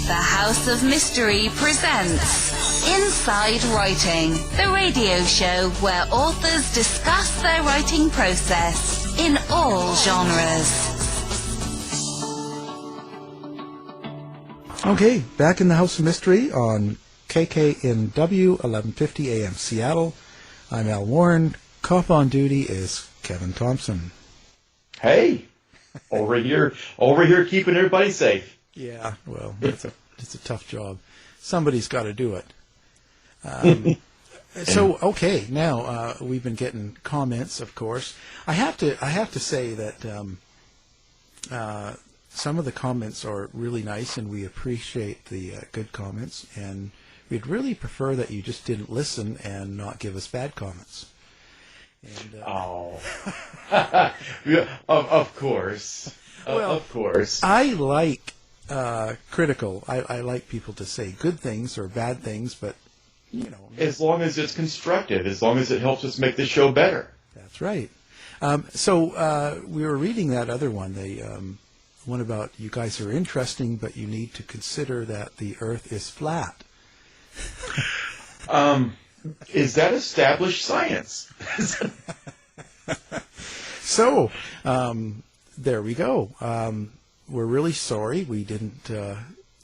The House of Mystery presents Inside Writing, the radio show where authors discuss their writing process in all genres. Okay, back in the House of Mystery on KKNW 1150 AM Seattle. I'm Al Warren. Cop on duty is Kevin Thompson. Hey, over here keeping everybody safe. Yeah, well, it's a tough job. Somebody's got to do it. So, okay, now we've been getting comments, of course. I have to say that some of the comments are really nice, and we appreciate the good comments. And we'd really prefer that you just didn't listen and not give us bad comments. And, yeah, of course. Well, of course. I like critical. I like people to say good things or bad things, but, you know. As long as it's constructive, as long as it helps us make the show better. That's right. So we were reading that other one, one about you guys are interesting, but you need to consider that the Earth is flat. Is that established science? So, there we go. We're really sorry we didn't.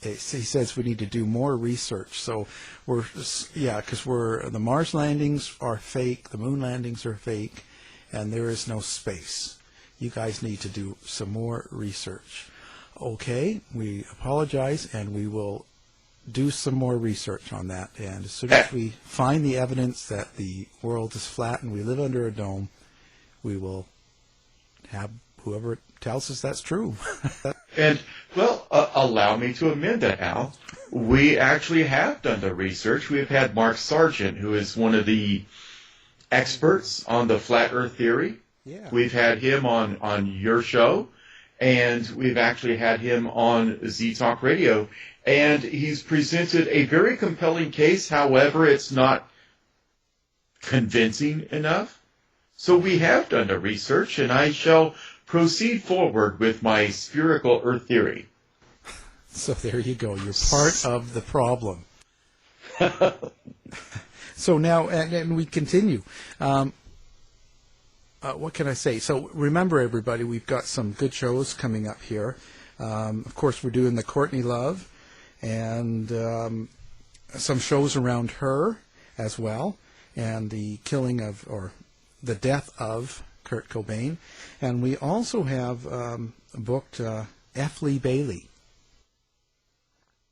He says we need to do more research. So because the Mars landings are fake, the Moon landings are fake, and there is no space. You guys need to do some more research. Okay, we apologize, and we will do some more research on that. And as soon as we find the evidence that the world is flat and we live under a dome, we will have whoever tells us that's true. And, well, allow me to amend that, Al. We actually have done the research. We've had Mark Sargent, who is one of the experts on the flat Earth theory. Yeah. We've had him on your show, and we've actually had him on Z Talk Radio. And he's presented a very compelling case. However, it's not convincing enough. So we have done the research, and I shall proceed forward with my spherical Earth theory. So there you go. You're part of the problem. So now, and we continue. What can I say? So remember, everybody, we've got some good shows coming up here. Of course, we're doing the Courtney Love and some shows around her as well, and the killing of, or the death of, Kurt Cobain. And we also have booked F. Lee Bailey.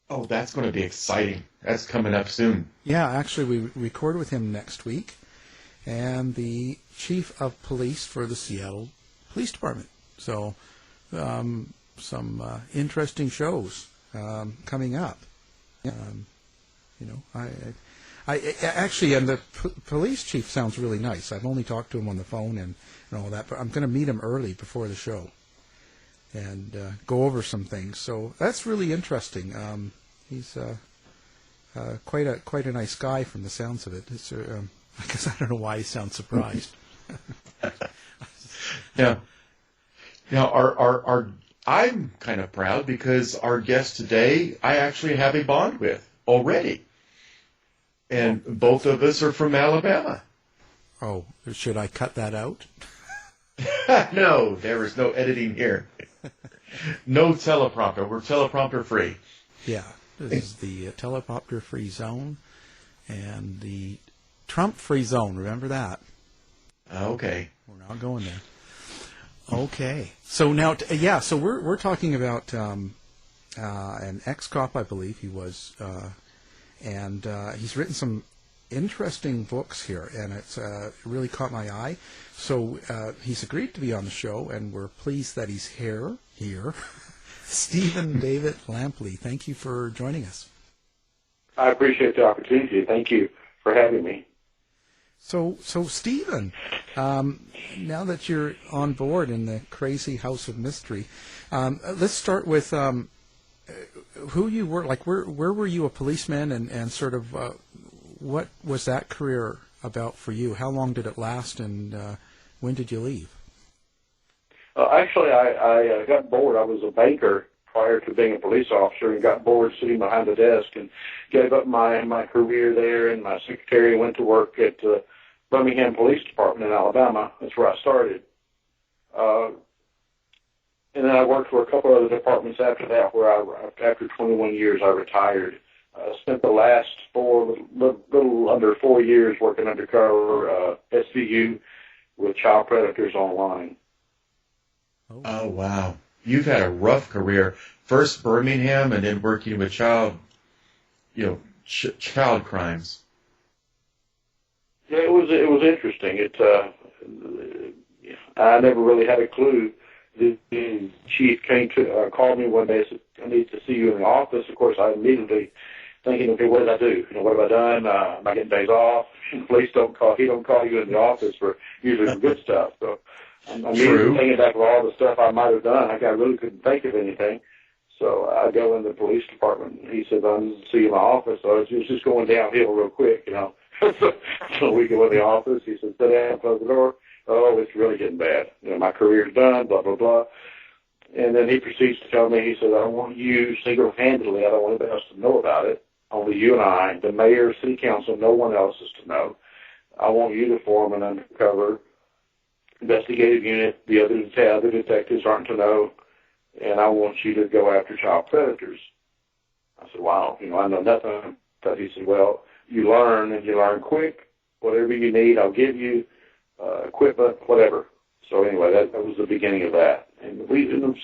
Oh, that's going to be exciting. That's coming up soon. Yeah, actually, we record with him next week. And the chief of police for the Seattle Police Department. So some interesting shows coming up. I actually, and the police chief sounds really nice. I've only talked to him on the phone and all that, but I'm going to meet him early before the show and go over some things. So that's really interesting. He's quite a nice guy from the sounds of it. It's, I guess I don't know why he sounds surprised. Yeah. Now, I'm kind of proud because our guest today, I actually have a bond with already. And both of us are from Alabama. Oh, should I cut that out? No, there is no editing here. No teleprompter. We're teleprompter free. Yeah, this is the teleprompter free zone and the Trump free zone. Remember that? Okay. We're not going there. Okay. So now, so we're talking about an ex-cop, I believe he was, and he's written some interesting books here, and it's really caught my eye. So he's agreed to be on the show, and we're pleased that he's here. Stephen David Lampley, thank you for joining us. I appreciate the opportunity. Thank you for having me. So Stephen, now that you're on board in the crazy House of Mystery, let's start with who you were. Like, where were you a policeman, and sort of what was that career about for you? How long did it last, and when did you leave? Actually, I got bored. I was a banker prior to being a police officer, and got bored sitting behind the desk and gave up my career there and my secretary and went to work at Birmingham Police Department in Alabama. That's where I started. And then I worked for a couple other departments after that, where after 21 years I retired. Spent the last little under 4 years working undercover SVU with child predators online. Oh, wow. You've had a rough career. First Birmingham, and then working with child crimes. Yeah, it was interesting. I never really had a clue. The chief called me one day and said, "I need to see you in the office." Of course, I immediately thinking, "Okay, what did I do? What have I done? Am I getting days off?" Police don't call. He don't call you in the office for usually for good stuff. So I'm immediately thinking back of all the stuff I might have done. I really couldn't think of anything. So I go in the police department. And he said, "I'll see you in my office." So it's just going downhill real quick, So we go in the office. He said, "Sit down, close the door." "Oh, it's really getting bad. My career's done, blah, blah, blah." And then he proceeds to tell me, he said, "I want you single-handedly, I don't want anybody else to know about it, only you and I, the mayor, city council, no one else is to know. I want you to form an undercover investigative unit. The other detectives aren't to know, and I want you to go after child predators." I said, "Wow, I know nothing." But he said, "Well, you learn, and you learn quick. Whatever you need, I'll give you, equipment, whatever." So anyway, that was the beginning of that. And in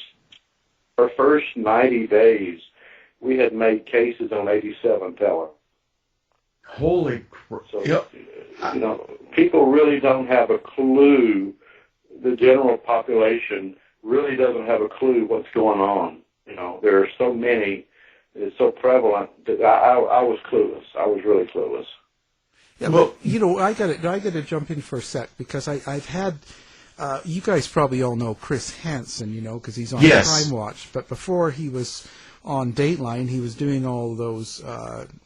our first 90 days, we had made cases on 87 felons. Holy crap. So, people really don't have a clue. The general population really doesn't have a clue what's going on. There are so many, it's so prevalent that I was clueless. I was really clueless. Yeah, well, I got to jump in for a sec, because I've had, you guys probably all know Chris Hansen, because he's on Crime Watch. But before he was on Dateline, he was doing all those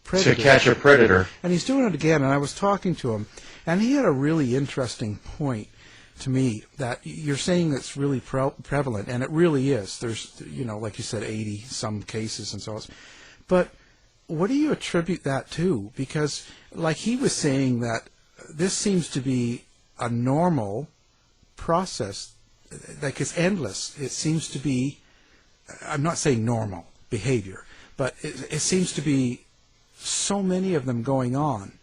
predators. To Catch a Predator. And he's doing it again, and I was talking to him, and he had a really interesting point to me, that you're saying that's really prevalent, and it really is. There's, like you said, 80-some cases and so on. But what do you attribute that to? Because, like he was saying, that this seems to be a normal process, like it's endless. It seems to be, I'm not saying normal behavior, but it seems to be so many of them going on.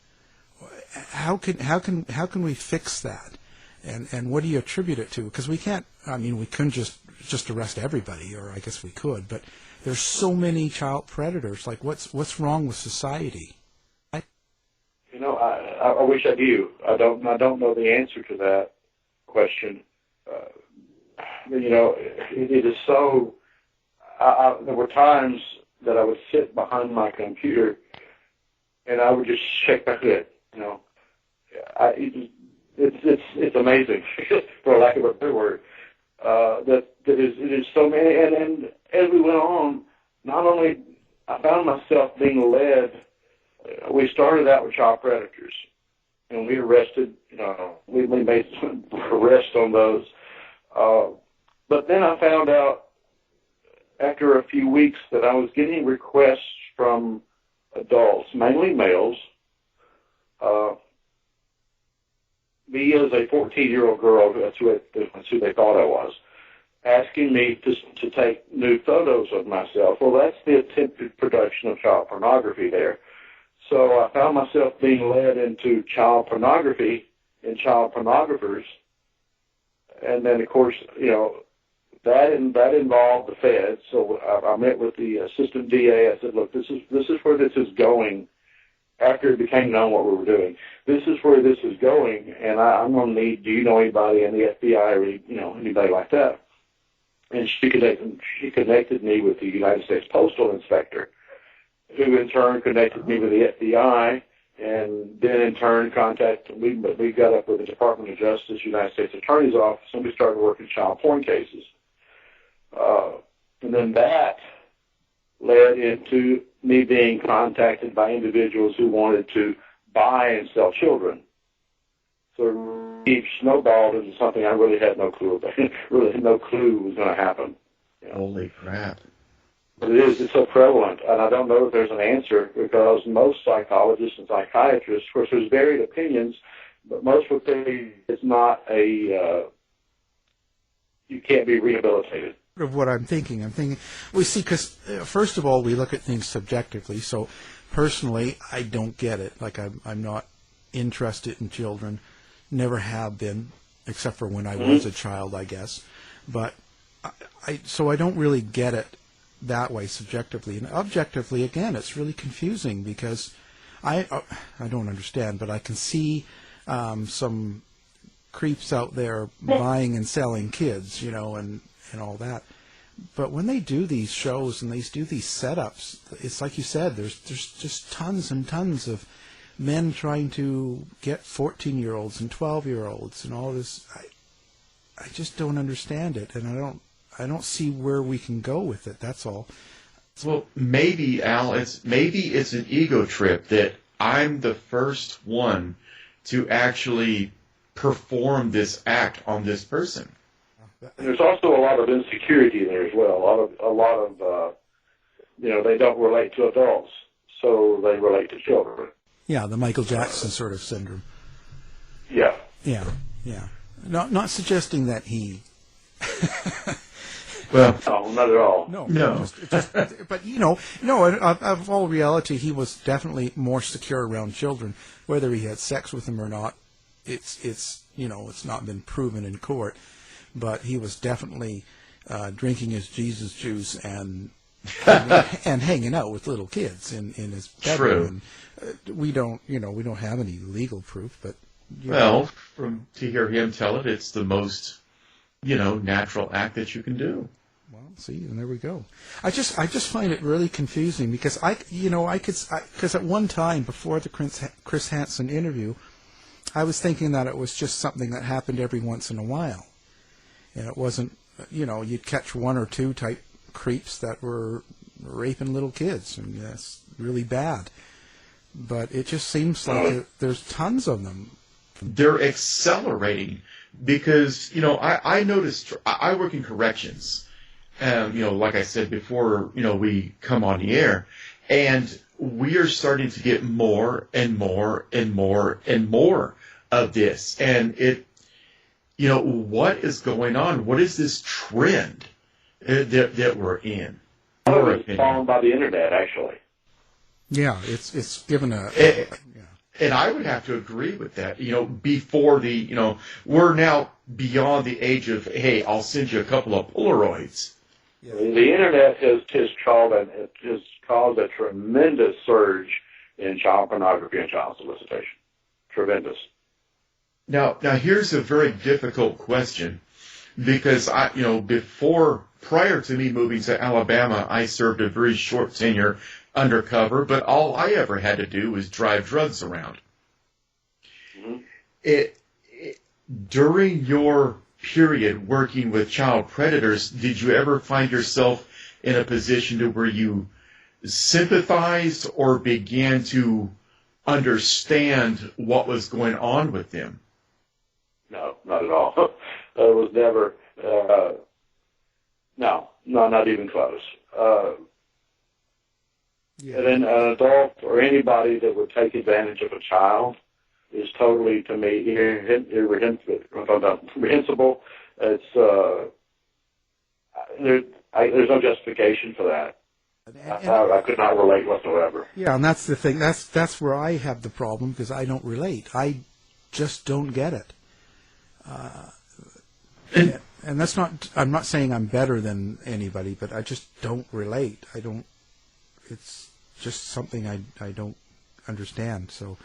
How can we fix that? And what do you attribute it to? Because we can't, we couldn't just arrest everybody, or I guess we could, but there's so many child predators. Like, what's wrong with society? I wish I knew. I don't know the answer to that question. It is so. There were times that I would sit behind my computer and I would just shake my head. It's amazing, for lack of a better word, that it is so many. And as we went on, not only I found myself being led. We started out with child predators, and we arrested. We made some arrests on those. But then I found out after a few weeks that I was getting requests from adults, mainly males. Me as a 14-year-old girl, that's who they thought I was, asking me to take nude photos of myself. Well, that's the attempted production of child pornography there. So I found myself being led into child pornography and child pornographers. And then, of course, that involved the feds. So I met with the assistant DA. I said, "Look, this is where this is going." After it became known what we were doing, this is where this is going, and I'm going to need, do you know anybody in the FBI or anybody like that? And she connected me with the United States Postal Inspector, who in turn connected me with the FBI, and then in turn we got up with the Department of Justice, United States Attorney's Office, and we started working child porn cases. And then that led into me being contacted by individuals who wanted to buy and sell children. So it snowballed into something I really had no clue about. Really had no clue was going to happen. Holy crap. But it's so prevalent, and I don't know if there's an answer, because most psychologists and psychiatrists, of course, there's varied opinions, but most would say it's not you can't be rehabilitated. Of what I'm thinking, we see, because first of all, we look at things subjectively. So personally, I don't get it. Like I'm not interested in children, never have been, except for when I was a child, I guess. But so I don't really get it that way subjectively. And objectively, again, it's really confusing, because I don't understand, but I can see some creeps out there buying and selling kids, and all that. But when they do these shows and they do these setups, it's like you said, there's just tons and tons of men trying to get 14-year-olds and 12-year-olds and all this. I just don't understand it, and I don't see where we can go with it. That's all. Well, maybe, Al, it's an ego trip that I'm the first one to actually perform this act on this person. And there's also a lot of insecurity there as well. A lot of they don't relate to adults, so they relate to children. Yeah, the Michael Jackson sort of syndrome. Yeah. Yeah. Not suggesting that he. Well, no, not at all. No. But no. Of all reality, he was definitely more secure around children. Whether he had sex with them or not, it's not been proven in court. But he was definitely drinking his Jesus juice and hanging out with little kids in his bedroom. True. And, we don't have any legal proof, but to hear him tell it, it's the most natural act that you can do. Well, see, and there we go. I just find it really confusing, because because at one time before the Chris Hansen interview, I was thinking that it was just something that happened every once in a while. And it wasn't, you'd catch one or two type creeps that were raping little kids, and that's really bad. But it just seems like there's tons of them. They're accelerating, because, I noticed, I work in corrections, like I said before, we come on the air, and we are starting to get more and more and more and more of this. And what is going on? What is this trend that we're in? It's fallen by the internet, actually. Yeah, it's given a... And I would have to agree with that. Before we're now beyond the age of, hey, I'll send you a couple of Polaroids. Yeah. The internet has caused a tremendous surge in child pornography and child solicitation. Tremendous. Now here's a very difficult question, because prior to me moving to Alabama, I served a very short tenure undercover, but all I ever had to do was drive drugs around. Mm-hmm. During your period working with child predators, did you ever find yourself in a position to where you sympathized or began to understand what was going on with them? No, not at all. It was never, no, not even close. And then an adult or anybody that would take advantage of a child is totally, to me, reprehensible. It's there's no justification for that. I could not relate whatsoever. Yeah, and that's the thing. That's where I have the problem, because I don't relate. I just don't get it. And that's not. I'm not saying I'm better than anybody, but I just don't relate. I don't. It's just something I don't understand. So.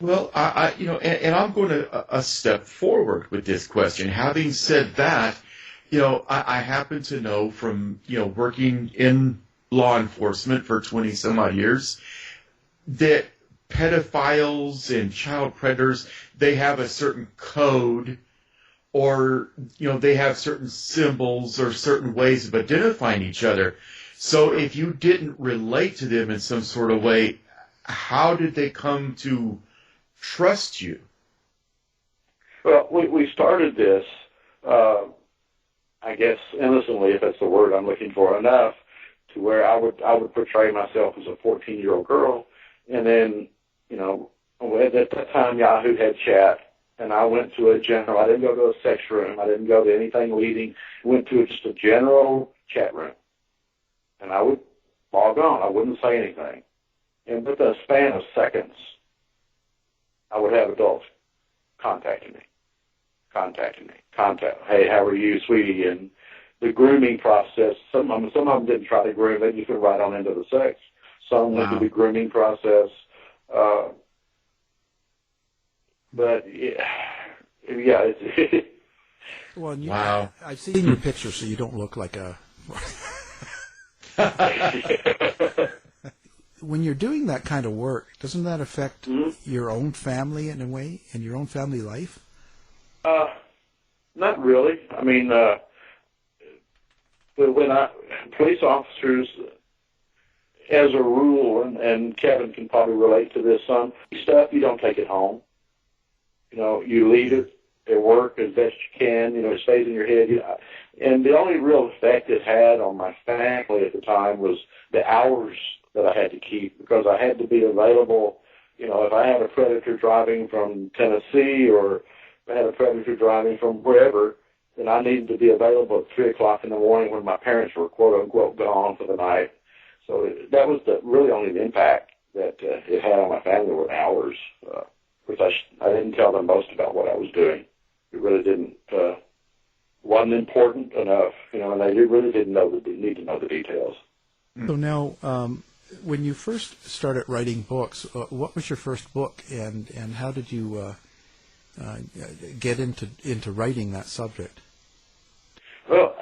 Well, and I'm going a step forward with this question. Having said that, I happen to know from, working in law enforcement for 20 some odd years, that pedophiles and child predators, they have a certain code, or, they have certain symbols or certain ways of identifying each other. So if you didn't relate to them in some sort of way, how did they come to trust you? Well, we started this, I guess, innocently, if that's the word I'm looking for, enough to where I would portray myself as a 14-year-old girl, and then, you know, at that time Yahoo had chat, and I went to a general. I didn't go to a sex room. I didn't go to anything leading. I went to just a general chat room, and I would log on. I wouldn't say anything, and within a span of seconds, I would have adults contacting me. Hey, how are you, sweetie? And the grooming process. Some of them didn't try to groom; they just went right on into the sex. Some went through the grooming process. But yeah, Well, Wow. I've seen your picture, so you don't look like a. When you're doing that kind of work, doesn't that affect your own family in a way, and your own family life? Not really. I mean, when police officers, as a rule, and Kevin can probably relate to this, some stuff you don't take it home. You know, you leave it at work as best you can. You know, it stays in your head. And the only real effect it had on my family at the time was the hours that I had to keep, because I had to be available. You know, if I had a predator driving from Tennessee, or if I had a predator driving from wherever, then I needed to be available at 3 o'clock in the morning when my parents were, quote unquote, gone for the night. So that was the really only impact that it had on my family were hours, which I didn't tell them most about what I was doing. It really wasn't important enough, you know, and they really didn't need to know the details. So now, when you first started writing books, what was your first book, and how did you get into writing that subject? Well,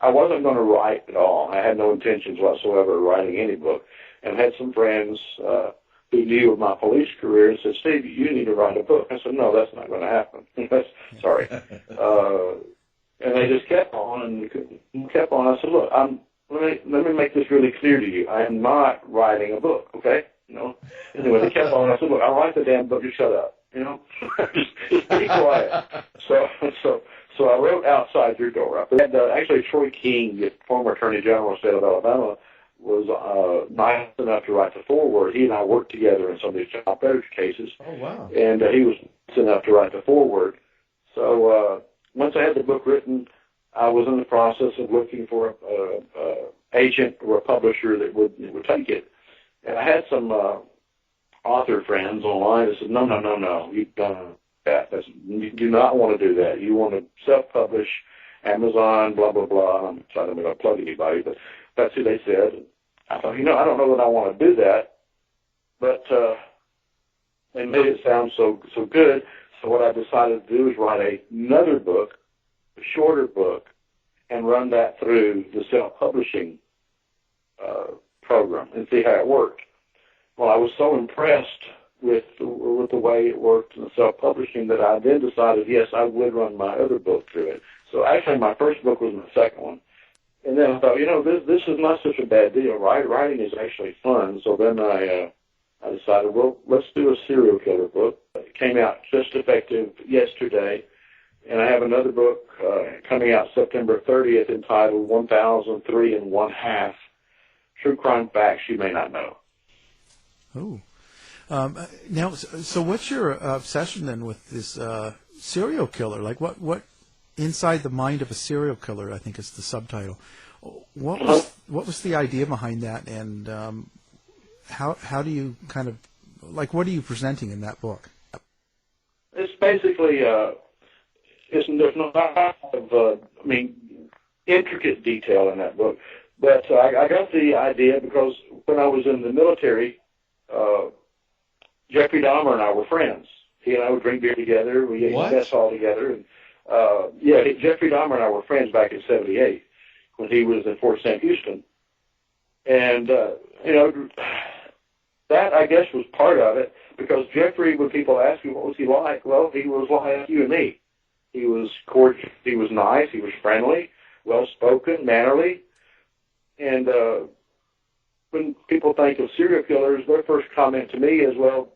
I wasn't going to write at all. I had no intentions whatsoever of writing any book, and had some friends who knew of my police career and said, "Steve, you need to write a book." I said, "No, that's not going to happen." Sorry. And they just kept on and kept on. I said, "Look, let me make this really clear to you. I am not writing a book, okay?" You know. Anyway, they kept on. I said, "Look, I'll write the damn book. You shut up. You know, just be quiet." So I wrote Outside Your Door. And, actually, Troy King, the former Attorney General of the state of Alabama, was nice enough to write the foreword. He and I worked together in some of these child predator cases. Oh, wow. And he was nice enough to write the foreword. So once I had the book written, I was in the process of looking for an agent or a publisher that would take it. And I had some author friends online that said, no, you've done that. You do not want to do that. You want to self-publish, Amazon, blah, blah, blah. I'm not going to plug anybody, but that's who they said. I thought, I don't know that I want to do that, but they made it sound so good. So what I decided to do is write another book, a shorter book, and run that through the self-publishing program and see how it worked. Well, I was so impressed with the way it worked in the self-publishing that I then decided, yes, I would run my other book through it. So actually my first book was my second one. And then I thought, this is not such a bad deal, right? Writing is actually fun. So then I decided, well, let's do a serial killer book. It came out just effective yesterday. And I have another book coming out September 30th entitled 1003 1/2 True Crime Facts You May Not Know. Oh. Now, so what's your obsession then with this serial killer? Like, what inside the mind of a serial killer, I think is the subtitle. What was the idea behind that, and how do you kind of, like, what are you presenting in that book? It's basically, there's not a lot of, intricate detail in that book, but I got the idea because when I was in the military, Jeffrey Dahmer and I were friends. He and I would drink beer together. We ate mess hall together. And, Jeffrey Dahmer and I were friends back in '78 when he was in Fort Sam Houston. And, that, I guess, was part of it because Jeffrey, when people ask me what was he like, well, he was like you and me. He was cordial. He was nice. He was friendly, well-spoken, mannerly. And when people think of serial killers, their first comment to me is, well,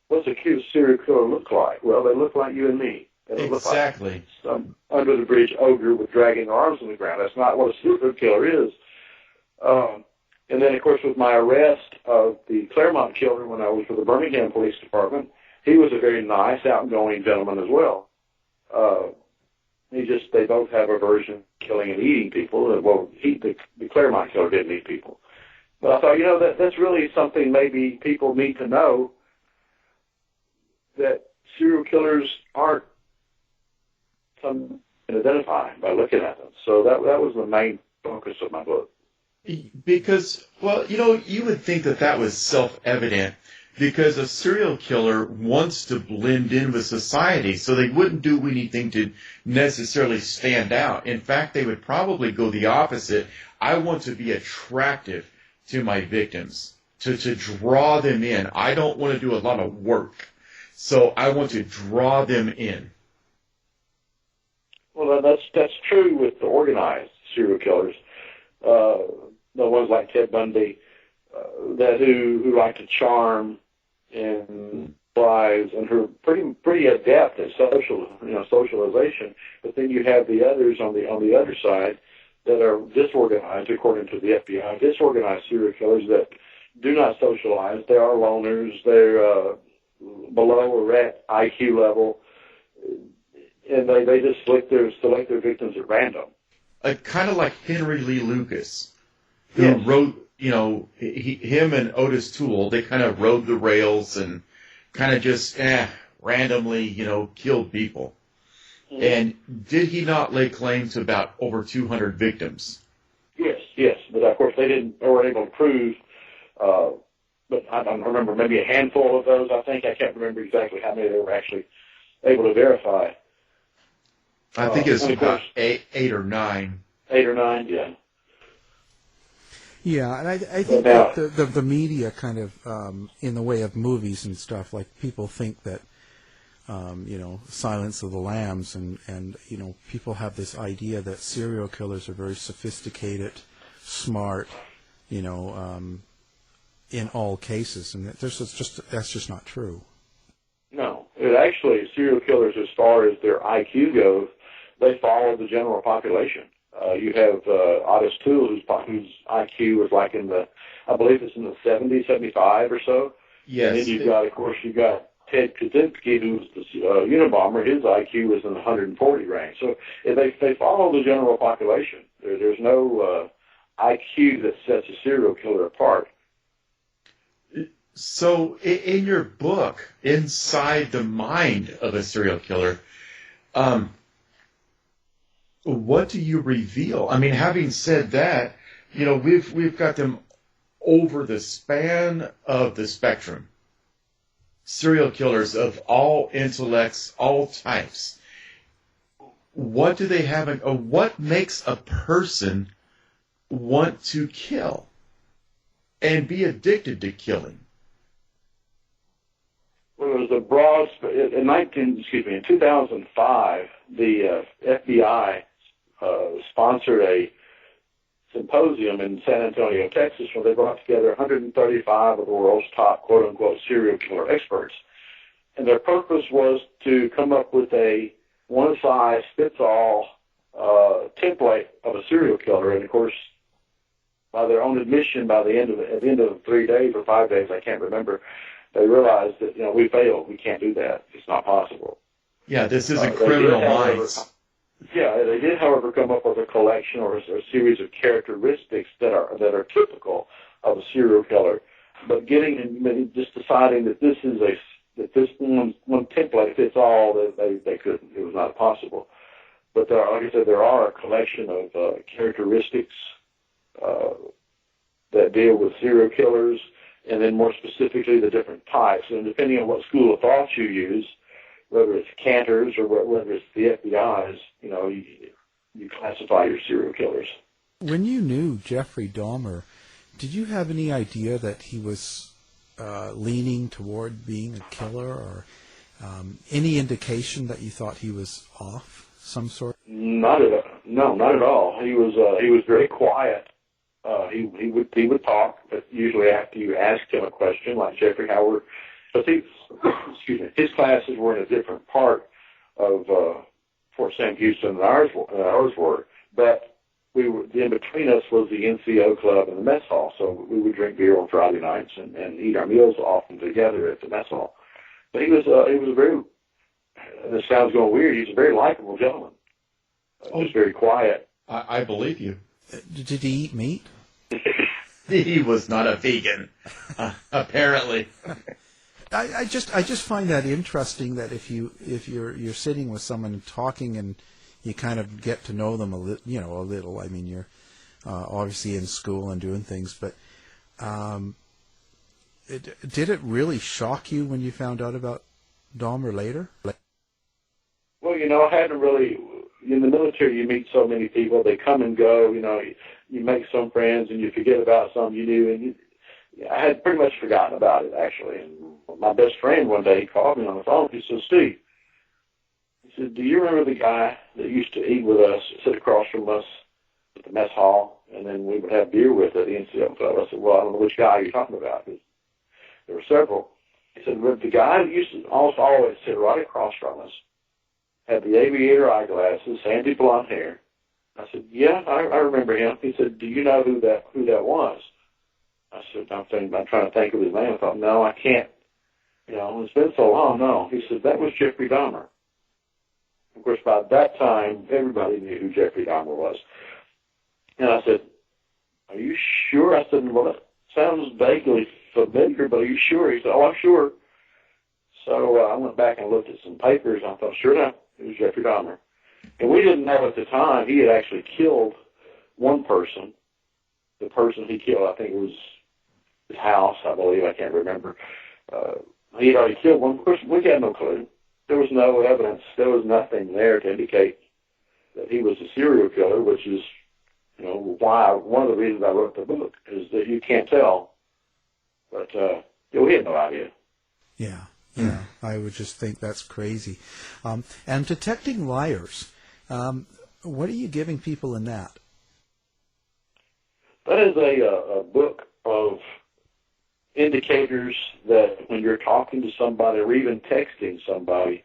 what's a cute serial killer look like? Well, they look like you and me. They don't Exactly. Look like some under-the-bridge ogre with dragging arms on the ground. That's not what a serial killer is. And then, of course, with my arrest of the Claremont killer when I was with the Birmingham Police Department, he was a very nice, outgoing gentleman as well. They both have aversion to killing and eating people. Well, the Claremont killer didn't eat people. But I thought, that's really something maybe people need to know, that serial killers aren't something you can identify by looking at them. So that was the main focus of my book. Because, well, you would think that was self-evident, because a serial killer wants to blend in with society, so they wouldn't do anything to necessarily stand out. In fact, they would probably go the opposite. I want to be attractive to my victims, to draw them in. I don't want to do a lot of work, so I want to draw them in. Well, that's true with the organized serial killers. The ones like Ted Bundy, who like to charm and lies, and who are pretty adept at socialization. But then you have the others on the other side that are disorganized, according to the FBI, disorganized serial killers that do not socialize. They are loners. They're below or at IQ level, and they just select their victims at random. Kind of like Henry Lee Lucas, who wrote, him and Otis Toole, they kind of rode the rails and kind of just randomly, killed people. Mm-hmm. And did he not lay claim to about over 200 victims? Yes, but of course they weren't able to prove. But I don't remember, maybe a handful of those. I can't remember exactly how many they were actually able to verify. I think it's about eight or nine. 8 or 9, yeah. Yeah, and I think that the media kind of, in the way of movies and stuff, like people think that, Silence of the Lambs, and people have this idea that serial killers are very sophisticated, smart, in all cases, and that's just not true. No, serial killers, as far as their IQ goes, they follow the general population. You have Otis Toole, whose IQ was like I believe it's in the 70, 75 or so. Yes. And then you've got Ted Kaczynski, who's the Unabomber. His IQ was in the 140 range. So they follow the general population. There's no IQ that sets a serial killer apart. So in your book, Inside the Mind of a Serial Killer, what do you reveal? I mean, having said that, we've got them over the span of the spectrum. Serial killers of all intellects, all types. What do they have? What makes a person want to kill and be addicted to killing? Well, it was a broad. In 2005, the FBI sponsored a symposium in San Antonio, Texas, where they brought together 135 of the world's top quote-unquote serial killer experts. And their purpose was to come up with a one-size-fits-all template of a serial killer. And, of course, by their own admission, at the end of 3 days or 5 days, I can't remember, they realized that, we failed. We can't do that. It's not possible. Yeah, this isn't Criminal Minds. Yeah, they did, however, come up with a collection or a series of characteristics that are typical of a serial killer. But just deciding that this one template fits all, they couldn't. It was not possible. But like I said, there are a collection of characteristics that deal with serial killers, and then more specifically the different types. And depending on what school of thought you use, whether it's Cantor's or whether it's the FBI's, you classify your serial killers. When you knew Jeffrey Dahmer, did you have any idea that he was leaning toward being a killer, or any indication that you thought he was off some sort? Not at all. No, not at all. He was very quiet. He would talk, but usually after you asked him a question, like Jeffrey Howard, because his classes were in a different part of Fort Sam Houston than ours were. But in between us was the NCO club and the mess hall, so we would drink beer on Friday nights and eat our meals often together at the mess hall. But he was a very, this sounds going weird, he's a very likable gentleman, just very quiet. I believe you. Did he eat meat? He was not a vegan, apparently. I just find that interesting that if you're sitting with someone and talking and you kind of get to know them a little. I mean, you're obviously in school and doing things, but did it really shock you when you found out about Dahmer later? Well, I hadn't really. In the military, you meet so many people; they come and go. You make some friends and you forget about some you knew, and I had pretty much forgotten about it actually. And my best friend one day, he called me on the phone. He said, "Steve," he said, "do you remember the guy that used to eat with us, sit across from us at the mess hall, and then we would have beer with at the NCO club?" I said, "Well, I don't know which guy you're talking about." There were several. He said, "Well, the guy who used to almost always sit right across from us, had the aviator eyeglasses, sandy blonde hair." I said, "Yeah, I remember him." He said, "Do you know who that was?" I said, I'm trying to think of his name. I thought, no, I can't. It's been so long. No. He said, "That was Jeffrey Dahmer." Of course, by that time, everybody knew who Jeffrey Dahmer was. And I said, "Are you sure?" I said, "Well, that sounds vaguely familiar, but are you sure?" He said, "Oh, I'm sure." So I went back and looked at some papers. And I thought, sure enough, it was Jeffrey Dahmer. And we didn't know at the time he had actually killed one person. The person he killed, I think it was his house, I believe. I can't remember. He had already killed one person. We had no clue. There was no evidence. There was nothing there to indicate that he was a serial killer, which is, why one of the reasons I wrote the book is that you can't tell. But we had no idea. Yeah, I would just think that's crazy. And detecting liars, what are you giving people in that? That is a book of indicators that when you're talking to somebody or even texting somebody,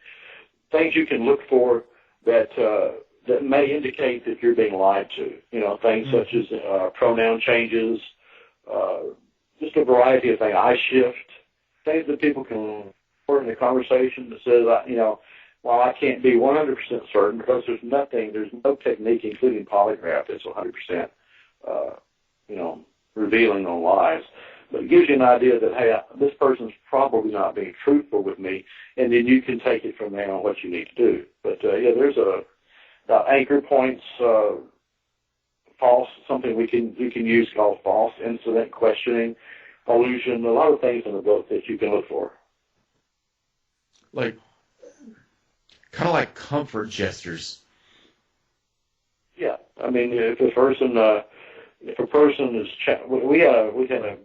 things you can look for that may indicate that you're being lied to. Things such as pronoun changes, just a variety of things. I shift, things that people can report in the conversation that says, while I can't be 100% certain because there's no technique, including polygraph, that's 100%, revealing on lies. But it gives you an idea that, hey, this person's probably not being truthful with me, and then you can take it from there on what you need to do. But, there's anchor points, false, something we can use called false incident questioning, allusion, a lot of things in the book that you can look for. Kind of like comfort gestures. Yeah, I mean, if a person is, we had a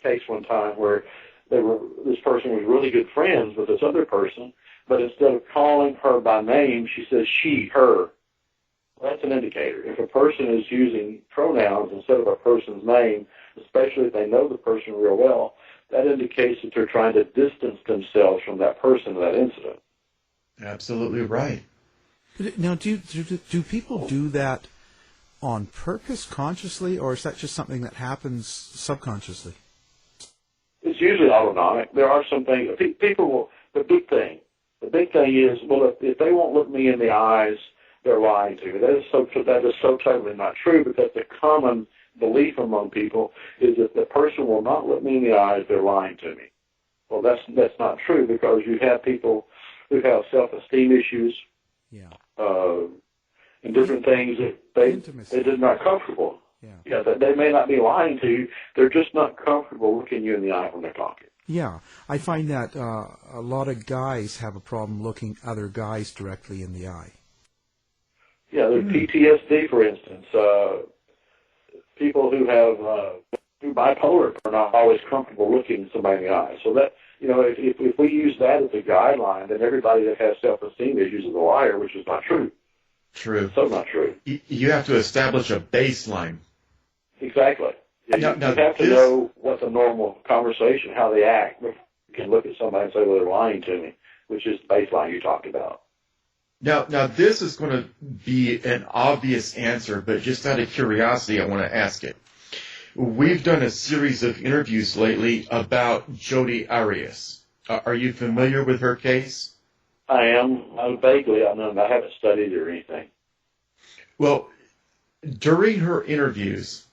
case one time where this person was really good friends with this other person, but instead of calling her by name, she says she, her. Well, that's an indicator. If a person is using pronouns instead of a person's name, especially if they know the person real well, that indicates that they're trying to distance themselves from that person or that incident. Absolutely right. Now, do people do that on purpose, consciously, or is that just something that happens subconsciously? It's usually autonomic. There are some things people will. The big thing is, well, if they won't look me in the eyes, they're lying to me. That is so totally not true, because the common belief among people is that the person will not look me in the eyes, they're lying to me. Well, that's not true, because you have people who have self-esteem issues, and different things that they're just not comfortable. Yeah, that they may not be lying to you, they're just not comfortable looking you in the eye when they're talking. Yeah, I find that a lot of guys have a problem looking other guys directly in the eye. Yeah, there's PTSD, for instance. People who have bipolar are not always comfortable looking somebody in the eye. So that, if we use that as a guideline, then everybody that has self-esteem issues is a liar, which is not true. True. So not true. You have to establish a baseline. Exactly. Yeah, you have to know what the normal conversation, how they act. You can look at somebody and say, well, they're lying to me, which is the baseline you talked about. Now this is going to be an obvious answer, but just out of curiosity, I want to ask it. We've done a series of interviews lately about Jodi Arias. Are you familiar with her case? I am. Vaguely. I haven't studied it or anything. Well, during her interviews,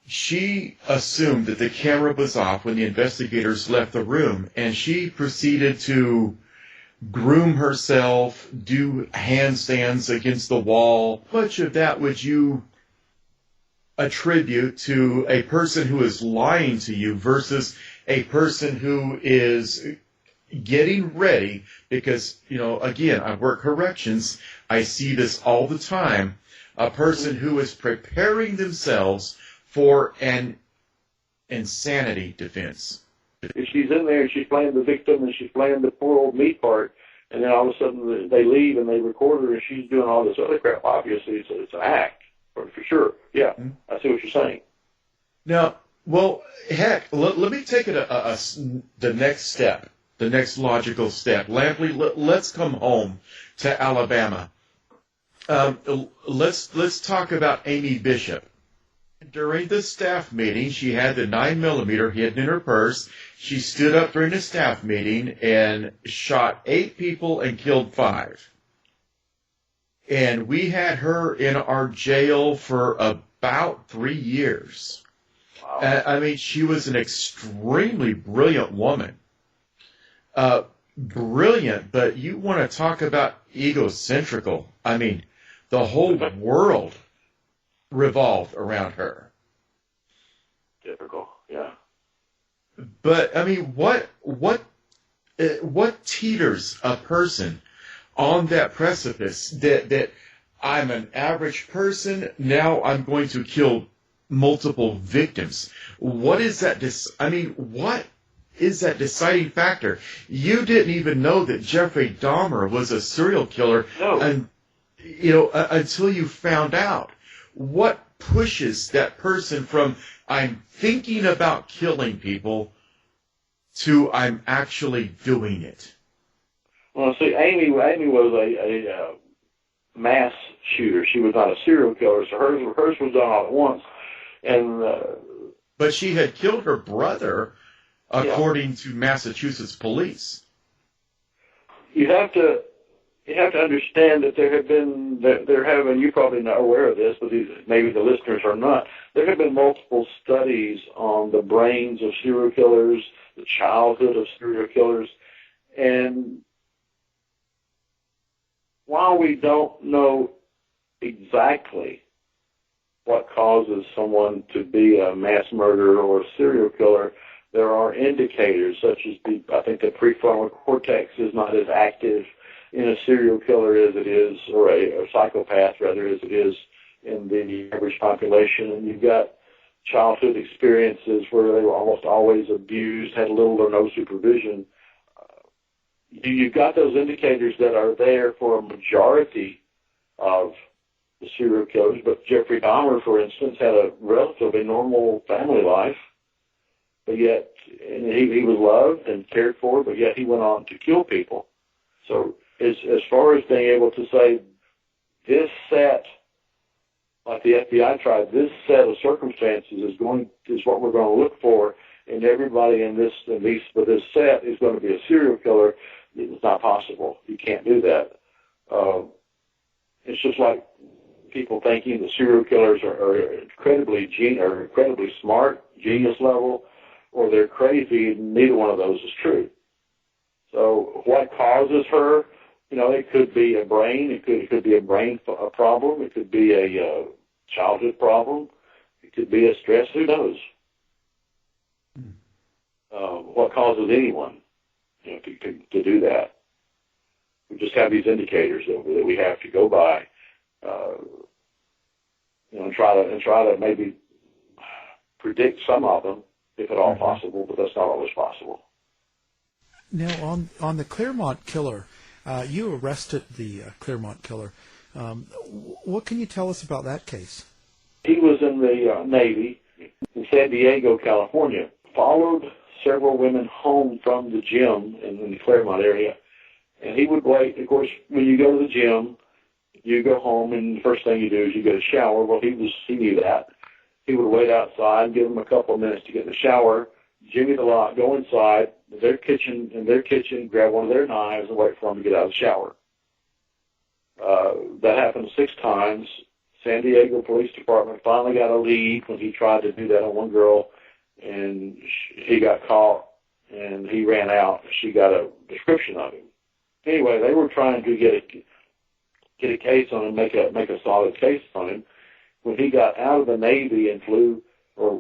she assumed that the camera was off when the investigators left the room, and she proceeded to groom herself, do handstands against the wall. How much of that would you attribute to a person who is lying to you versus a person who is getting ready? Because, again, I work corrections. I see this all the time. A person who is preparing themselves for an insanity defense. If she's in there and she's playing the victim and she's playing the poor old me part, and then all of a sudden they leave and they record her and she's doing all this other crap, obviously it's an act, for sure. Yeah, I see what you're saying. Now, well, heck, let me take it the next step, the next logical step. Lampley, let's come home to Alabama. Let's talk about Amy Bishop. During the staff meeting, she had the 9mm hidden in her purse. She stood up during the staff meeting and shot 8 people and killed 5. And we had her in our jail for about 3 years. Wow. I mean, she was an extremely brilliant woman. Brilliant, but you want to talk about egocentrical. I mean, the whole world revolved around her. Typical, yeah. But I mean, what teeters a person on that precipice that I'm an average person, now I'm going to kill multiple victims? What is that? What is that deciding factor? You didn't even know that Jeffrey Dahmer was a serial killer, No. Until you found out. What pushes that person from I'm thinking about killing people to I'm actually doing it? Well, see, Amy was a mass shooter. She was not a serial killer, so hers was done all at once. And but she had killed her brother, according to Massachusetts police. You have to understand that there have been, you're probably not aware of this, but maybe the listeners are not, there have been multiple studies on the brains of serial killers, the childhood of serial killers, and while we don't know exactly what causes someone to be a mass murderer or a serial killer, there are indicators such as I think the prefrontal cortex is not as active in a serial killer as it is, or a psychopath rather, as it is in the average population. And you've got childhood experiences where they were almost always abused, had little or no supervision. You've got those indicators that are there for a majority of the serial killers, but Jeffrey Dahmer, for instance, had a relatively normal family life, but yet he was loved and cared for, but yet he went on to kill people. So as far as being able to say this set, like the FBI tried, this set of circumstances is what we're going to look for, and everybody with this set is going to be a serial killer. It's not possible. You can't do that. It's just like people thinking that serial killers are incredibly smart, genius level, or they're crazy. Neither one of those is true. So what causes her? It could be a brain. It could be a brain problem. It could be a childhood problem. It could be a stress. Who knows? What causes anyone to do that? We just have these indicators that we have to go by, and try to maybe predict some of them, if at all possible. But that's not always possible. Now, on the Claremont killer, you arrested the Claremont killer. What can you tell us about that case? He was in the Navy in San Diego, California. Followed several women home from the gym in the Claremont area, And he would wait. Of course, when you go to the gym, you go home, and the first thing you do is you get a shower. Well, he knew that. He would wait outside, give him a couple of minutes to get in the shower, jimmy the lock, go inside their kitchen, grab one of their knives, and wait for him to get out of the shower. That happened 6 times. San Diego Police Department finally got a lead when he tried to do that on one girl, and he got caught, and he ran out. She got a description of him. Anyway, they were trying to get a case on him, make a solid case on him. When he got out of the Navy and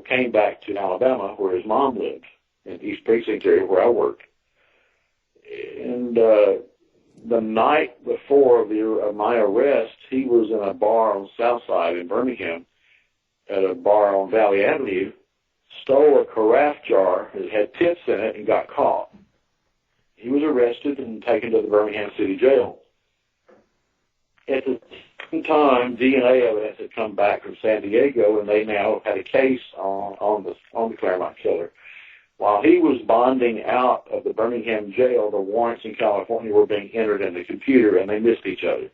came back to Alabama, where his mom lived, in East Precinct area where I worked, and the night before of my arrest, he was in a bar on the South Side in Birmingham, at a bar on Valley Avenue, stole a carafe jar that had tips in it and got caught. He was arrested and taken to the Birmingham City Jail. At the same time, DNA evidence had come back from San Diego, and they now had a case on the Claremont killer. While he was bonding out of the Birmingham jail, the warrants in California were being entered in the computer, and they missed each other.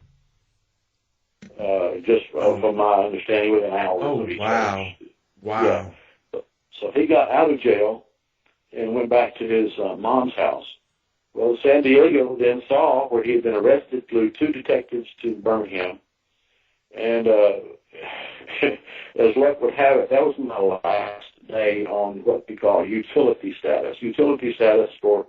From my understanding, within hours of each other. Wow. Yeah. So he got out of jail and went back to his mom's house. Well, San Diego then saw where he had been arrested, flew 2 detectives to Birmingham, and as luck would have it, that was my last day on what we call utility status. Utility status for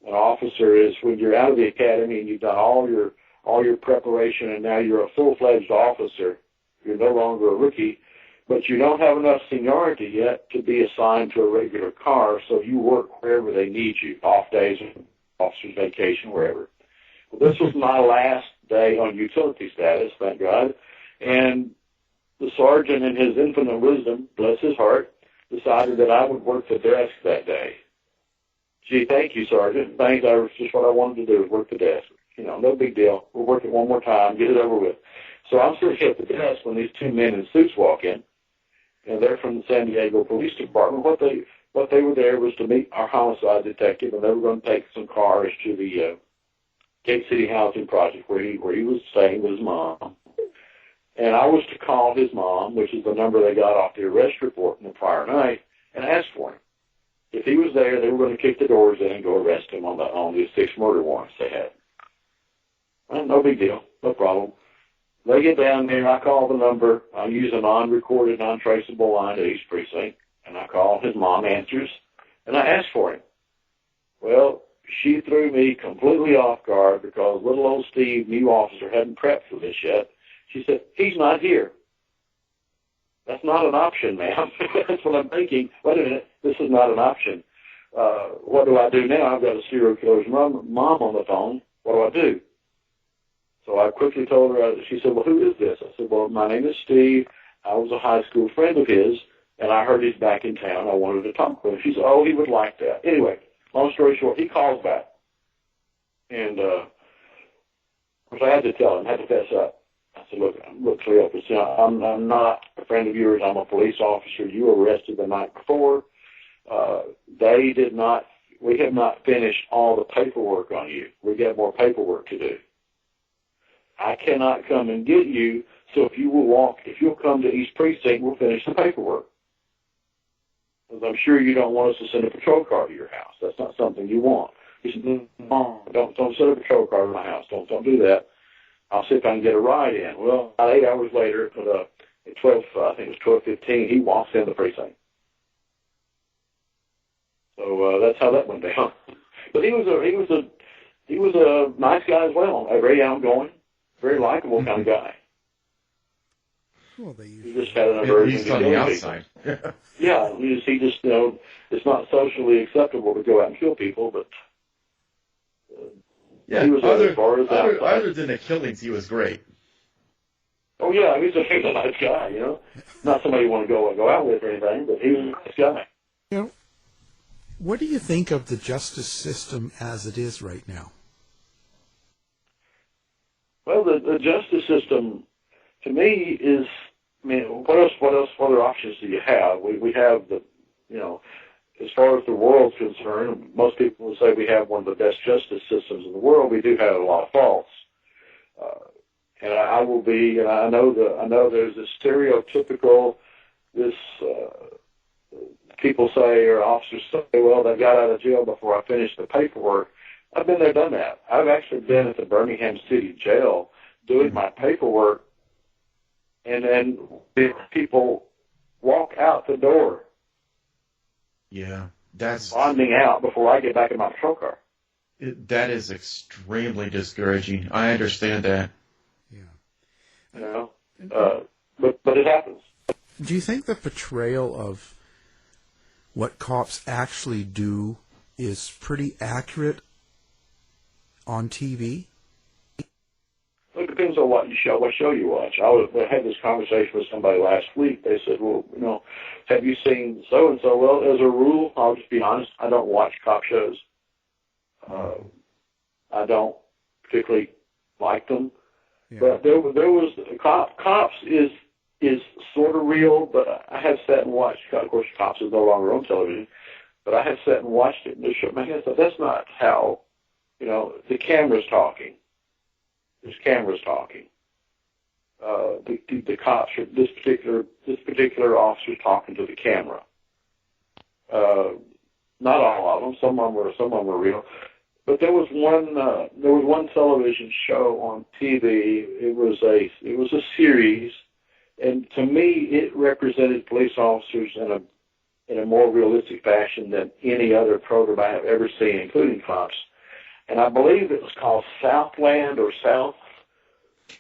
an officer is when you're out of the academy and you've done all your preparation, and now you're a full-fledged officer. You're no longer a rookie, but you don't have enough seniority yet to be assigned to a regular car, so you work wherever they need you, off days, officer's vacation, wherever. Well, this was my last day on utility status, thank God, and the sergeant, in his infinite wisdom, bless his heart, decided that I would work the desk that day. Gee, thank you, Sergeant. Thanks. That was just what I wanted to do, work the desk. No big deal. We'll work it one more time, get it over with. So I'm sitting at the desk when these 2 men in suits walk in, and they're from the San Diego Police Department. What they were there was to meet our homicide detective, and they were going to take some cars to the Gate City Housing Project where he was staying with his mom. And I was to call his mom, which is the number they got off the arrest report from the prior night, and ask for him. If he was there, they were going to kick the doors in and go arrest him on the 6 murder warrants they had. Well, no big deal, no problem. They get down there, I call the number. I use a non-recorded, non-traceable line to East Precinct, and I call. His mom answers, and I ask for him. Well, she threw me completely off guard because little old Steve, new officer, hadn't prepped for this yet. She said, he's not here. That's not an option, ma'am. That's what I'm thinking. Wait a minute, this is not an option. What do I do now? I've got a serial killer's mom on the phone. What do? So I quickly told her, she said, well, who is this? I said, well, my name is Steve. I was a high school friend of his, and I heard he's back in town. I wanted to talk with him. She said, oh, he would like that. Anyway, long story short, he calls back. And, of course, I had to tell him, I had to fess up. I said, look, Cleopas, I'm not a friend of yours. I'm a police officer. You were arrested the night before. We have not finished all the paperwork on you. We got more paperwork to do. I cannot come and get you, so if you'll come to East Precinct, we'll finish the paperwork. Because I'm sure you don't want us to send a patrol car to your house. That's not something you want. He said, no, don't send a patrol car to my house. Don't do that. I'll see if I can get a ride in. Well, about 8 hours later, at 12, I think it was 12:15, he walks in the precinct. So that's how that went down. But he was a nice guy as well. A very outgoing, very likable kind of guy. Well, he just had an aversion to on the killing outside. people. Yeah, he just it's not socially acceptable to go out and kill people, but. Yeah, he was other than the killings, he was great. Oh, yeah, he's a nice guy, Not somebody you want to go out with or anything, but he was a nice guy. What do you think of the justice system as it is right now? Well, the justice system, to me, is, what other options do you have? We have as far as the world's concerned, most people would say we have one of the best justice systems in the world. We do have a lot of faults. And I will be, and I know there's this stereotypical, people say, or officers say, well, they got out of jail before I finished the paperwork. I've been there, done that. I've actually been at the Birmingham City Jail doing my paperwork, and then people walk out the door. Yeah, that's bonding out before I get back in my patrol car. That is extremely discouraging. I understand that. You know, but it happens. Do you think the portrayal of what cops actually do is pretty accurate on TV? It depends on what show you watch. I had this conversation with somebody last week. They said, well, you know, have you seen so-and-so? Well, as a rule, I'll just be honest, I don't watch cop shows. I don't particularly like them. Yeah. But there was Cops is sort of real, but I have sat and watched. Of course, Cops is no longer on television, but I have sat and watched it and just shook my head. So that's not how, you know, the camera's talking. There's cameras talking. The cops are this particular officer's talking to the camera. Not all of them. Some of them were real. But there was one television show on TV. It was a series, and to me, it represented police officers in a more realistic fashion than any other program I have ever seen, including Cops. And I believe it was called Southland or South.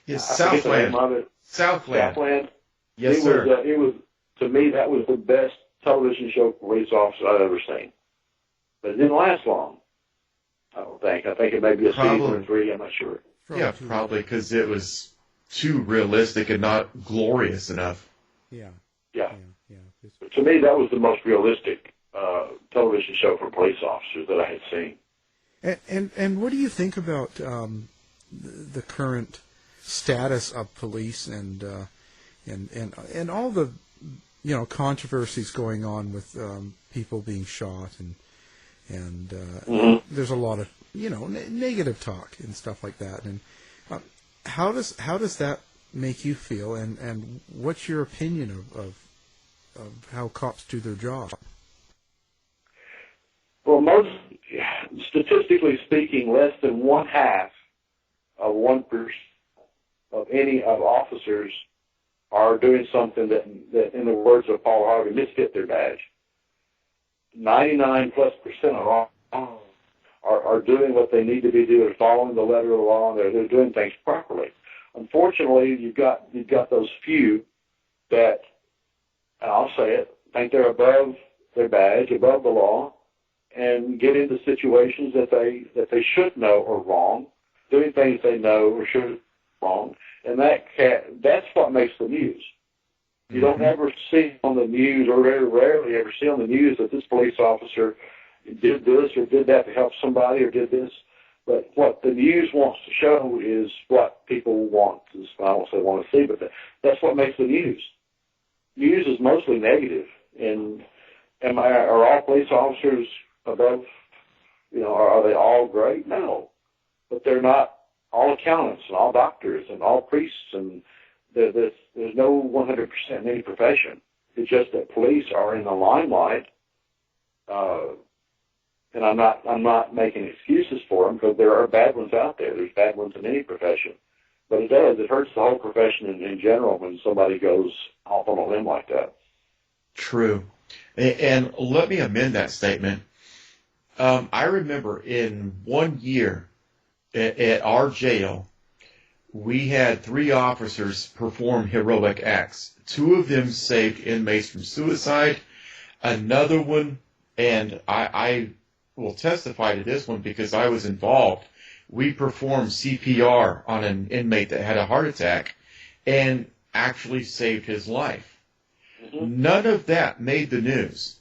Yes, Southland. Southland. Yes, sir. It was, to me, that was the best television show for police officers I've ever seen. But it didn't last long. I don't think. I think it may be a season or 3. I'm not sure. Probably because it was too realistic and not glorious enough. Yeah. To me, that was the most realistic television show for police officers that I had seen. And what do you think about the current status of police and all the controversies going on with people being shot and there's a lot of negative talk and stuff like that. And how does that make you feel? And what's your opinion of how cops do their job? Well, statistically speaking, less than 1/2 of 1% of officers are doing something that, in the words of Paul Harvey, misfit their badge. 99+% of all are doing what they need to be doing, following the letter of the law, and they're doing things properly. Unfortunately, you've got those few that, and I'll say it, think they're above their badge, above the law, and get into situations that they should know are wrong, doing things they know or should wrong, and that's what makes the news. You don't ever see on the news, or very rarely ever see on the news, that this police officer did this or did that to help somebody or did this. But what the news wants to show is what people want. I won't say want to see, but that's what makes the news. News is mostly negative. And are all police officers above, are they all great? No. But they're not all accountants and all doctors and all priests, and there's no 100% in any profession. It's just that police are in the limelight, and I'm not making excuses for them, because there are bad ones out there. There's bad ones in any profession, but it hurts the whole profession in general when somebody goes off on a limb like that. True, and let me amend that statement. I remember in 1 year at our jail, we had 3 officers perform heroic acts. 2 of them saved inmates from suicide. Another one, and I will testify to this one because I was involved, we performed CPR on an inmate that had a heart attack and actually saved his life. Mm-hmm. None of that made the news.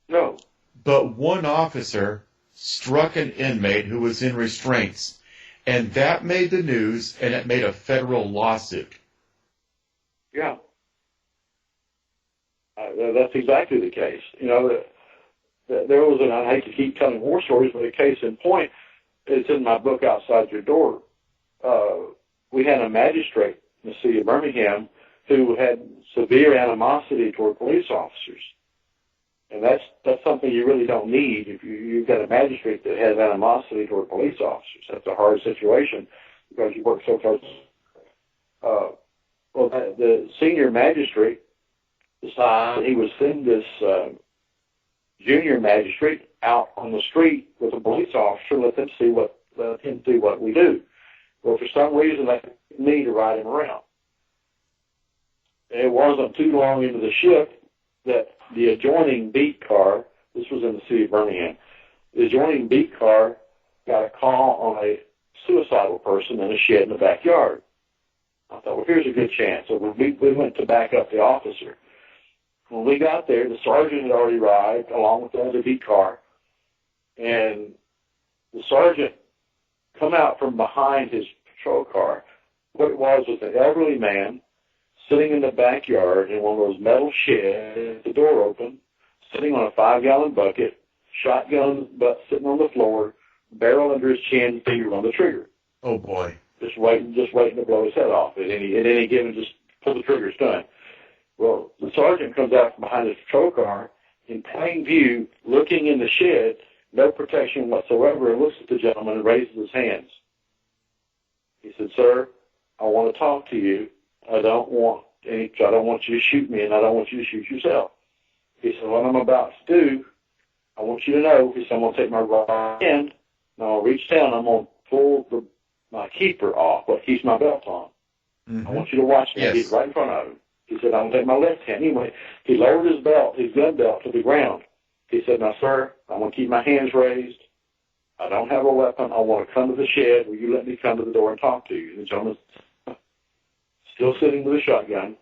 No. But one officer struck an inmate who was in restraints, and that made the news, and it made a federal lawsuit. Yeah. That's exactly the case. there was an, I hate to keep telling war stories, but a case in point, it's in my book, Outside Your Door. We had a magistrate in the city of Birmingham who had severe animosity toward police officers. And that's something you really don't need if you've got a magistrate that has animosity toward police officers. That's a hard situation because you work so close. Well, the senior magistrate decided he would send this junior magistrate out on the street with a police officer, let him see what we do. Well, for some reason, they wanted me to ride him around. And it wasn't too long into the shift that the adjoining beat car, this was in the city of Birmingham, the adjoining beat car got a call on a suicidal person in a shed in the backyard. I thought, well, here's a good chance. So we went to back up the officer. When we got there, the sergeant had already arrived along with the other beat car, and the sergeant come out from behind his patrol car. What it was an elderly man sitting in the backyard in one of those metal sheds, the door open, sitting on a 5-gallon bucket, shotgun butt sitting on the floor, barrel under his chin, finger on the trigger. Oh boy! Just waiting to blow his head off at any given, just pull the trigger, it's done. Well, the sergeant comes out from behind his patrol car in plain view, looking in the shed, no protection whatsoever, and looks at the gentleman and raises his hands. He said, "Sir, I want to talk to you. I don't want you to shoot me, and I don't want you to shoot yourself." He said, "What I'm about to do, I want you to know," he said, "I'm going to take my right hand, and I'll reach down, I'm going to pull my keeper off, what keeps my belt on. Mm-hmm. I want you to watch me." Yes. He's right in front of him. He said, "I'm going to take my left hand." Anyway, he lowered his gun belt to the ground. He said, "Now, sir, I'm going to keep my hands raised. I don't have a weapon. I want to come to the shed. Will you let me come to the door and talk to you?" And the gentleman's still sitting with a shotgun.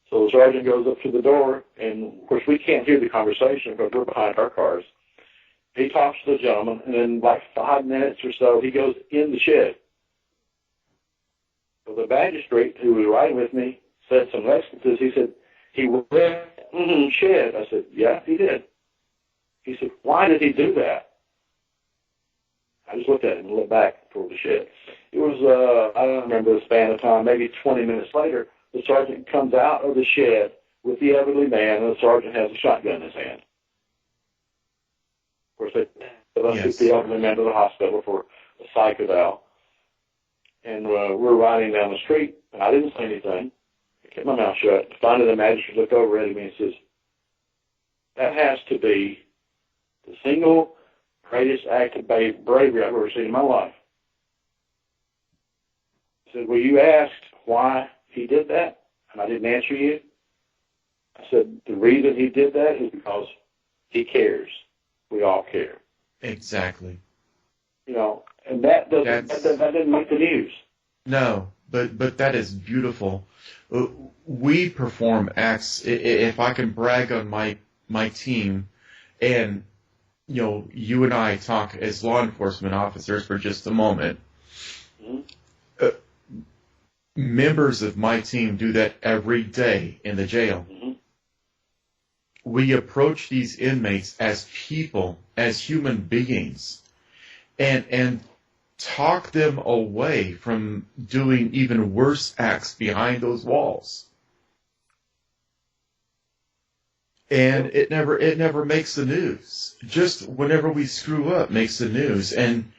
So the sergeant goes up to the door, and, of course, we can't hear the conversation because we're behind our cars. He talks to the gentleman, and in like 5 minutes or so, he goes in the shed. So the magistrate who was riding with me said some expletives. He said, "He went in the shed." I said, "Yeah, he did." He said, "Why did he do that?" I just looked at him and looked back toward the shed. It was, I don't remember the span of time, maybe 20 minutes later, the sergeant comes out of the shed with the elderly man, and the sergeant has a shotgun in his hand. Of course, they took the elderly man to the hospital for a psych eval. And we're riding down the street, and I didn't say anything. I kept my mouth shut. Finally, the magistrate looked over at me and says, "That has to be the single greatest act of bravery I've ever seen in my life." He said, "Well, you asked why he did that, and I didn't answer you." I said, "The reason he did that is because he cares. We all care." Exactly. You know, and that didn't make the news. No, but that is beautiful. We perform acts. If I can brag on my team, and you and I talk as law enforcement officers for just a moment. Mm-hmm. Members of my team do that every day in the jail. Mm-hmm. We approach these inmates as people, as human beings, and talk them away from doing even worse acts behind those walls. And it never makes the news. Just whenever we screw up makes the news. And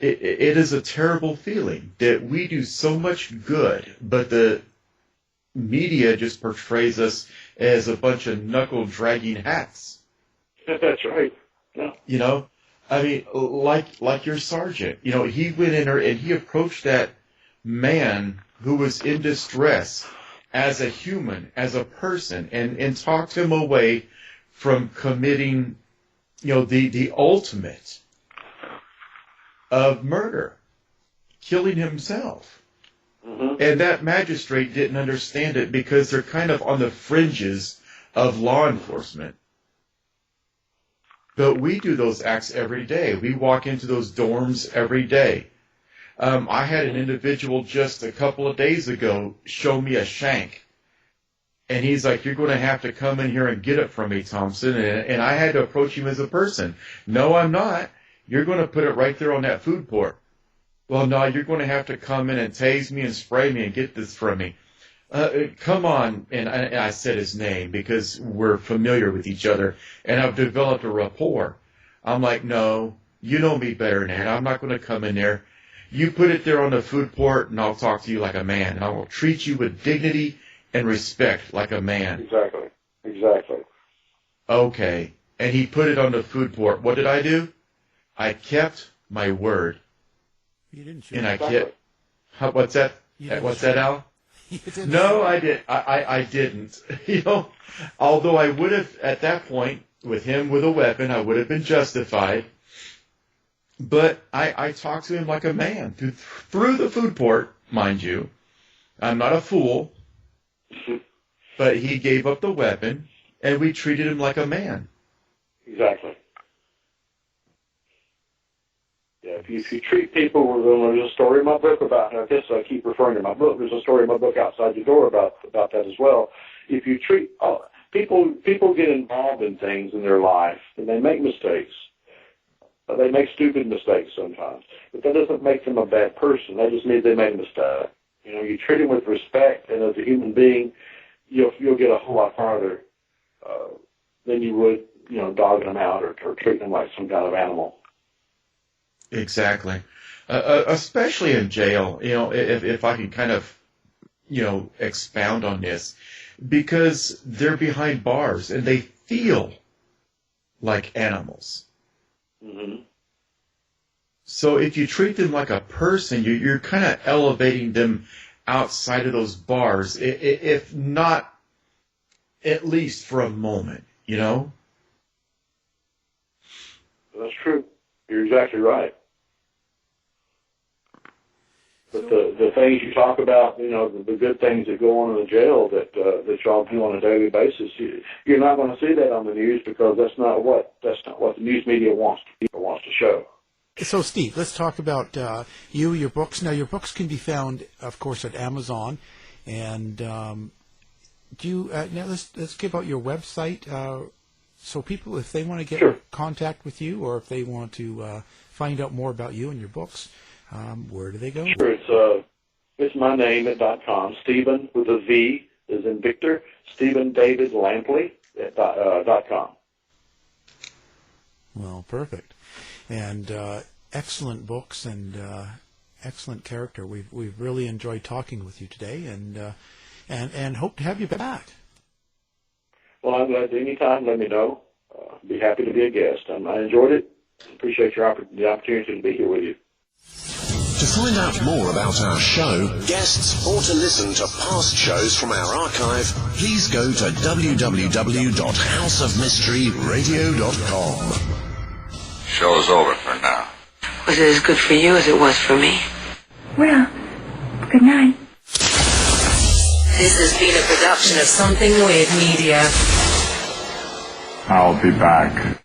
it is a terrible feeling that we do so much good, but the media just portrays us as a bunch of knuckle-dragging hacks. That's right. Yeah. I mean, like your sergeant, he went in there and he approached that man who was in distress as a human, as a person, and talked him away from committing, the ultimate of murder, killing himself. Mm-hmm. And that magistrate didn't understand it because they're kind of on the fringes of law enforcement. But we do those acts every day. We walk into those dorms every day. I had an individual just a couple of days ago show me a shank. And he's like, you're going to have to come in here and get it from me, Thompson. And I had to approach him as a person. No, I'm not. You're going to put it right there on that food port. Well, no, you're going to have to come in and tase me and spray me and get this from me. Come on. And I said his name because we're familiar with each other. And I've developed a rapport. I'm like, no, you know me better than that. I'm not going to come in there. You put it there on the food port, and I'll talk to you like a man. And I will treat you with dignity and respect like a man. Exactly. Okay. And he put it on the food port. What did I do? I kept my word. You didn't shoot. And I kept... What's that? What's that, Al? No, I did. I didn't. You know, although I would have, at that point, with him with a weapon, I would have been justified. But I talked to him like a man through the food port, mind you. I'm not a fool. But he gave up the weapon, and we treated him like a man. Exactly. Yeah, if you treat people, there's a story in my book about, I guess I keep referring to my book, there's a story in my book Outside Your Door about that as well. If you treat, people get involved in things in their life, and they make mistakes. They make stupid mistakes sometimes. But that doesn't make them a bad person. That just means they made a mistake. You know, you treat them with respect, and as a human being, you'll get a whole lot farther than you would, dogging them out or treating them like some kind of animal. Exactly. Especially in jail, if I can kind of, expound on this, because they're behind bars and they feel like animals. Mm-hmm. So if you treat them like a person, you're kind of elevating them outside of those bars, if not at least for a moment, That's true. You're exactly right. But the things you talk about, the good things that go on in the jail that y'all do on a daily basis, you're not going to see that on the news because that's not what the news media wants to show. So, Steve, let's talk about your books. Now, your books can be found, of course, at Amazon. And now let's give out your website. So people, if they want to get in contact with you or if they want to find out more about you and your books, where do they go? Sure, it's my name at .com, Stephen with a V as in Victor, Stephen David Lampley at .com. Well, perfect. And excellent books and excellent character. We've really enjoyed talking with you today and hope to have you back. Well, I'm glad anytime. Let me know. Be happy to be a guest. I enjoyed it. Appreciate the opportunity to be here with you. To find out more about our show, guests, or to listen to past shows from our archive, please go to www.houseofmysteryradio.com. Show's over for now. Was it as good for you as it was for me? Well, good night. This has been a production of Something Weird Media. I'll be back.